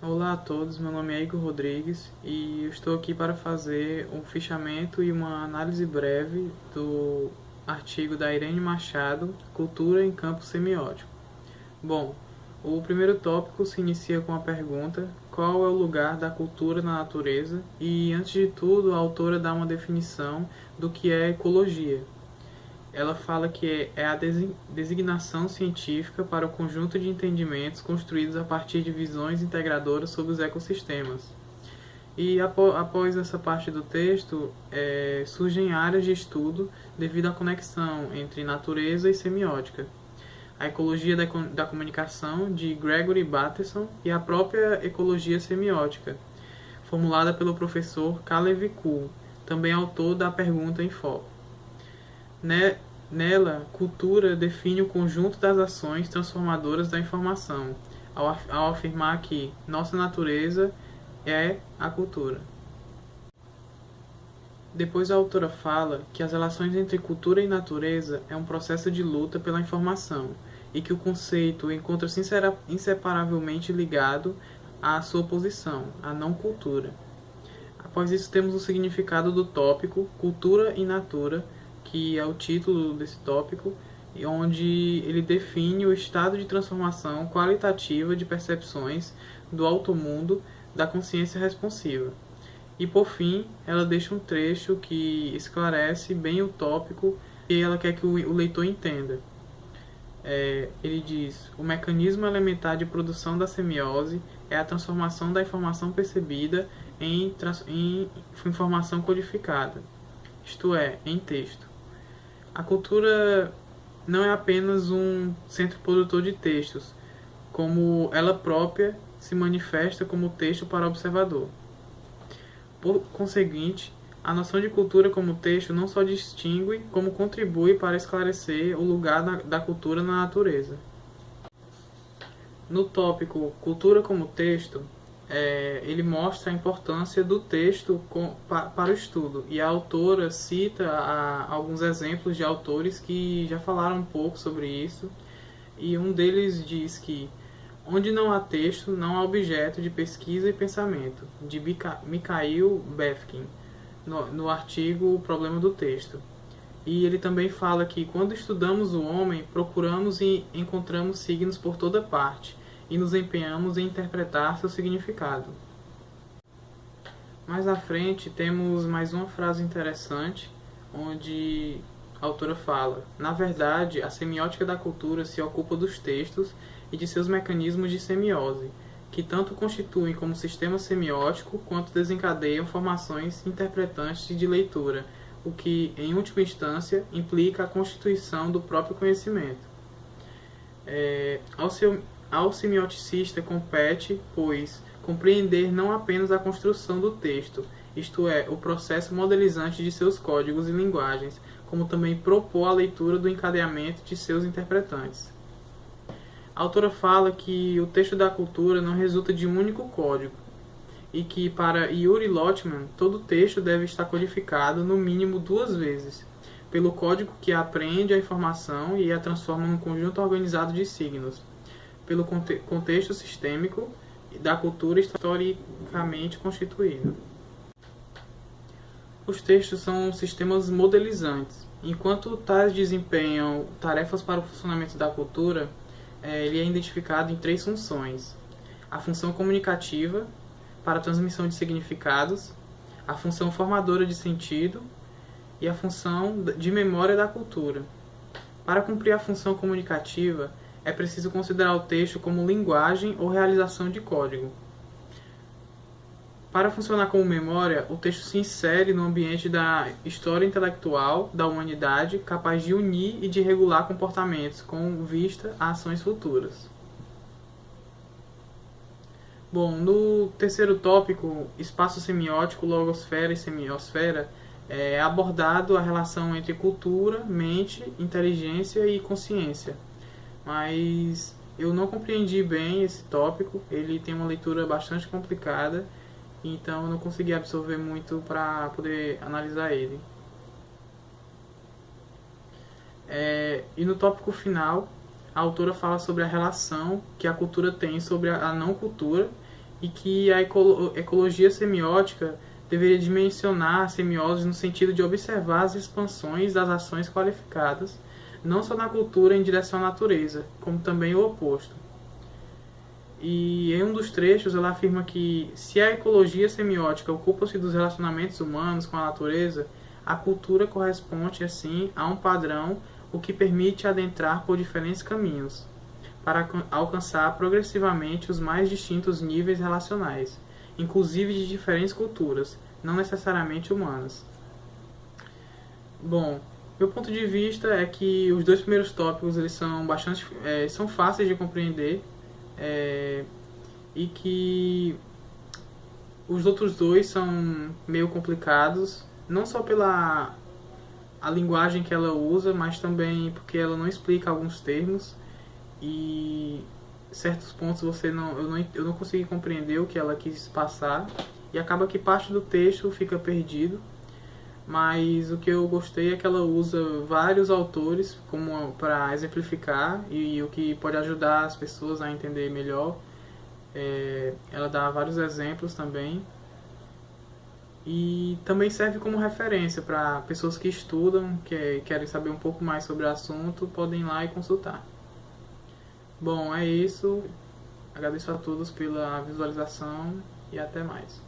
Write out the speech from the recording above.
Olá a todos, meu nome é Igor Rodrigues e eu estou aqui para fazer um fichamento e uma análise breve do artigo da Irene Machado, Cultura em Campo Semiótico. Bom, o primeiro tópico se inicia com a pergunta: qual é o lugar da cultura na natureza? E, antes de tudo, a autora dá uma definição do que é ecologia. Ela fala que é a designação científica para o conjunto de entendimentos construídos a partir de visões integradoras sobre os ecossistemas. E após essa parte do texto, surgem áreas de estudo devido à conexão entre natureza e semiótica. A ecologia da comunicação, de Gregory Bateson, e a própria ecologia semiótica, formulada pelo professor Kalev Kuhl, também autor da Pergunta em Foco. Nela, cultura define o conjunto das ações transformadoras da informação, ao afirmar que nossa natureza é a cultura. Depois a autora fala que as relações entre cultura e natureza é um processo de luta pela informação e que o conceito encontra-se inseparavelmente ligado à sua posição, a não cultura. Após isso temos o significado do tópico cultura e natura, que é o título desse tópico, onde ele define o estado de transformação qualitativa de percepções do alto-mundo da consciência responsiva. E por fim, ela deixa um trecho que esclarece bem o tópico que ela quer que o leitor entenda. Ele diz: o mecanismo elementar de produção da semiose é a transformação da informação percebida em informação codificada, isto é, em texto. A cultura não é apenas um centro produtor de textos, como ela própria se manifesta como texto para o observador. Por conseguinte, a noção de cultura como texto não só distingue, como contribui para esclarecer o lugar da cultura na natureza. No tópico Cultura como Texto, ele mostra a importância do texto para o estudo, e a autora cita alguns exemplos de autores que já falaram um pouco sobre isso, e um deles diz que onde não há texto, não há objeto de pesquisa e pensamento, de Mikhail Befkin, no artigo O Problema do Texto. E ele também fala que quando estudamos o homem, procuramos e encontramos signos por toda parte, e nos empenhamos em interpretar seu significado. Mais à frente temos mais uma frase interessante, onde a autora fala: na verdade, a semiótica da cultura se ocupa dos textos e de seus mecanismos de semiose, que tanto constituem como sistema semiótico quanto desencadeiam formações interpretantes de leitura, o que, em última instância, implica a constituição do próprio conhecimento. Ao semioticista compete, pois, compreender não apenas a construção do texto, isto é, o processo modelizante de seus códigos e linguagens, como também propor a leitura do encadeamento de seus interpretantes. A autora fala que o texto da cultura não resulta de um único código, e que, para Yuri Lotman, todo texto deve estar codificado no mínimo 2 vezes, pelo código que apreende a informação e a transforma num conjunto organizado de signos, pelo contexto sistêmico da cultura historicamente constituída. Os textos são sistemas modelizantes. Enquanto tais desempenham tarefas para o funcionamento da cultura, ele é identificado em 3 funções: a função comunicativa, para a transmissão de significados, a função formadora de sentido e a função de memória da cultura. Para cumprir a função comunicativa, é preciso considerar o texto como linguagem ou realização de código. Para funcionar como memória, o texto se insere no ambiente da história intelectual da humanidade, capaz de unir e de regular comportamentos com vista a ações futuras. Bom, no terceiro tópico, espaço semiótico, logosfera e semiosfera, é abordado a relação entre cultura, mente, inteligência e consciência. Mas eu não compreendi bem esse tópico, ele tem uma leitura bastante complicada, então eu não consegui absorver muito para poder analisar ele. E no tópico final, a autora fala sobre a relação que a cultura tem sobre a não cultura, e que a ecologia semiótica deveria dimensionar a semiose no sentido de observar as expansões das ações qualificadas, não só na cultura em direção à natureza, como também o oposto. E em um dos trechos ela afirma que se a ecologia semiótica ocupa-se dos relacionamentos humanos com a natureza, a cultura corresponde assim a um padrão, o que permite adentrar por diferentes caminhos, para alcançar progressivamente os mais distintos níveis relacionais, inclusive de diferentes culturas, não necessariamente humanas. Bom, meu ponto de vista é que os dois primeiros tópicos eles são bastante são fáceis de compreender, e que os outros dois são meio complicados, não só pela a linguagem que ela usa, mas também porque ela não explica alguns termos e certos pontos eu não consegui compreender o que ela quis passar e acaba que parte do texto fica perdido. Mas o que eu gostei é que ela usa vários autores como para exemplificar e o que pode ajudar as pessoas a entender melhor. Ela dá vários exemplos também e também serve como referência para pessoas que estudam, que querem saber um pouco mais sobre o assunto, podem ir lá e consultar. Bom, é isso. Agradeço a todos pela visualização e até mais.